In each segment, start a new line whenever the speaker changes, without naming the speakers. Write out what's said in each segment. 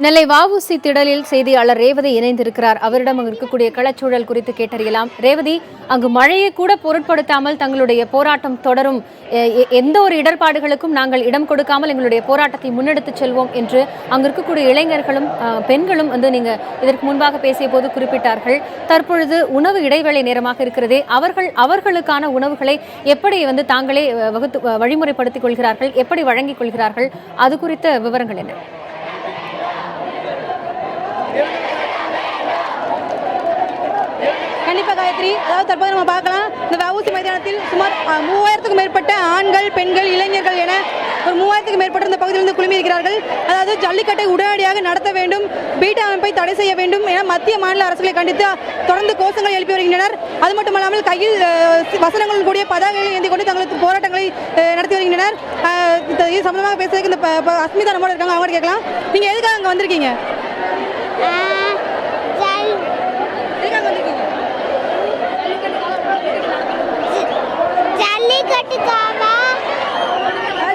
நெல்லை வஉசி திடலில் செய்தியாளர் ரேவதி இணைந்திருக்கிறார். அவரிடம் அங்கு இருக்கக்கூடிய களச்சூழல் குறித்து கேட்டறியலாம். ரேவதி, அங்கு மழையை கூட பொருட்படுத்தாமல் தங்களுடைய போராட்டம் தொடரும், எந்த ஒரு இடர்பாடுகளுக்கும் நாங்கள் இடம் கொடுக்காமல் எங்களுடைய போராட்டத்தை முன்னெடுத்துச் செல்வோம் என்று அங்கு இருக்கக்கூடிய இளைஞர்களும் பெண்களும் நீங்க இதற்கு முன்பாக பேசிய போது குறிப்பிட்டார்கள். தற்பொழுது உணவு இடைவேளை நேரமாக இருக்கிறதே, அவர்களுக்கான உணவுகளை எப்படி தாங்களே வழிமுறைப்படுத்திக் கொள்கிறார்கள், எப்படி வழங்கிக் கொள்கிறார்கள், அது குறித்த விவரங்கள் என்ன?
கண்டிப்பாக காயத்ரி, அதாவது தற்போது நம்ம பார்க்கலாம், இந்த வஉசி மைதானத்தில் சுமார் 3000க்கும் மேற்பட்ட ஆண்கள், பெண்கள், இளைஞர்கள் என ஒரு 3000க்கும் மேற்பட்ட இந்த பகுதியிலிருந்து குழுமியிருக்கிறார்கள். அதாவது ஜல்லிக்கட்டை உடனடியாக நடத்த வேண்டும், பீட்டா அமைப்பை தடை செய்ய வேண்டும் என மத்திய மாநில அரசுகளை கண்டித்து தொடர்ந்து கோஷங்களை எழுப்பி வருகின்றனர். அது மட்டுமல்லாமல் கையில் வசனங்கள் கூடிய பதாகைகளை ஏந்தி கொண்டு தங்களது போராட்டங்களை நடத்தி வருகின்றனர். இது சம்பந்தமாக பேசுறதுக்கு இந்த அஸ்மிதா நம்மளோட இருக்காங்க, அவங்க கேட்கலாம். நீங்க எதுக்காக அங்கே வந்திருக்கீங்க?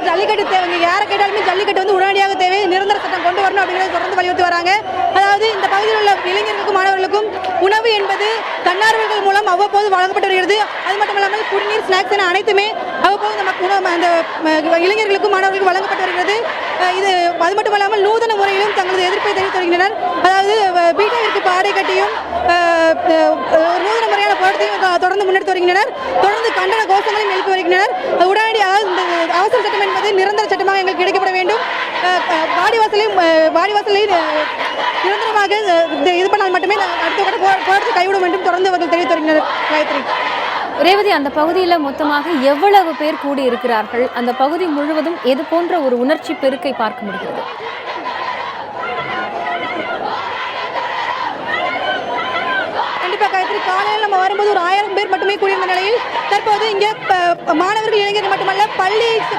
ஜல்லிக்கட்டு தேவைங்க, யாரை கேட்டாலுமே ஜல்லிக்கட்டு உடனடியாக தேவை, நிரந்தர சட்டம் கொண்டு வரணும் அப்படிங்கிறத தொடர்ந்து வலியுறுத்தி வராங்க. அதாவது இந்த பகுதியில் உள்ள இளைஞர்களுக்கும் மாணவர்களுக்கும் உணவு என்பது தன்னார்வர்கள் மூலம் அவ்வப்போது வழங்கப்பட்டு வருகிறது. அது மட்டும் இல்லாமல் குடிநீர், ஸ்நாக்ஸ் என அனைத்துமே அவ்வப்போது அந்த இளைஞர்களுக்கும் மாணவர்களுக்கும் வழங்கப்பட்டு வருகிறது. இது அது மட்டும் இல்லாமல் நூதன முறையிலும் தங்களது எதிர்ப்பை தெரிவித்து வருகின்றனர். அதாவது பீட்டாவிற்கு பாடை கட்டியும் நூதன முறையான போராட்டத்தையும் தொடர்ந்து முன்னெடுத்து வருகின்றனர். தொடர்ந்து கண்டன கோஷங்களையும் எழுப்பி வருகின்றனர். உடனடியாக இந்த அவசர சட்டம் என்பது நிரந்தர சட்டமாக எங்களுக்கு கிடைக்கப்பட வேண்டும். வாடிவாசலை நிரந்தரமாக இது பண்ணால் மட்டுமே அடுத்த கட்ட போராட்டத்தை கைவிட வேண்டும் தொடர்ந்து அவர்கள் தெரிவித்து வருகின்றனர். காயத்ரி,
ரேவதி, அந்த பகுதியில் மொத்தமாக எவ்வளவு பேர் கூடி இருக்கிறார்கள்? அந்த பகுதி முழுவதும் எது போன்ற ஒரு உணர்ச்சி பெருக்கை பார்க்க முடிகிறது?
காலையில் நம்ம வரும்போது ஒரு 1000 பேர் மட்டுமே கூடியிருந்த நிலையில் தற்போது இங்கே மாணவர்கள், இளைஞர்கள் மட்டுமல்ல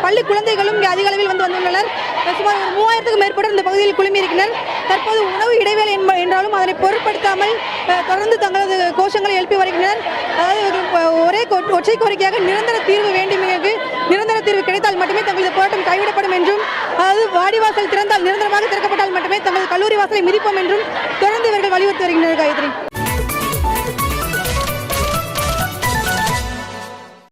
பள்ளி குழந்தைகளும் இங்கே அதிக அளவில் வந்துள்ளனர். சுமார் 3000க்கும் மேற்பட்ட இந்த பகுதியில் குழுமி இருக்கிறனர். தற்போது உணவு இடைவேளை என்றாலும் அதனை பொருட்படுத்தாமல் தொடர்ந்து தங்களது கோஷங்களை எழுப்பி வருகின்றனர். அதாவது ஒரே ஒற்றை கோரிக்கையாக நிரந்தர தீர்வு வேண்டும், நிரந்தர தீர்வு கிடைத்தால் மட்டுமே தங்களது போராட்டம் கைவிடப்படும் என்றும், அதாவது வாடிவாசல் திறந்தால் நிரந்தரமாக திறக்கப்பட்டால் மட்டுமே தங்களது கல்லூரி வாசலை மிதிப்போம் என்றும் தொடர்ந்து இவர்கள் வலியுறுத்தி வருகின்றனர். காயத்ரி.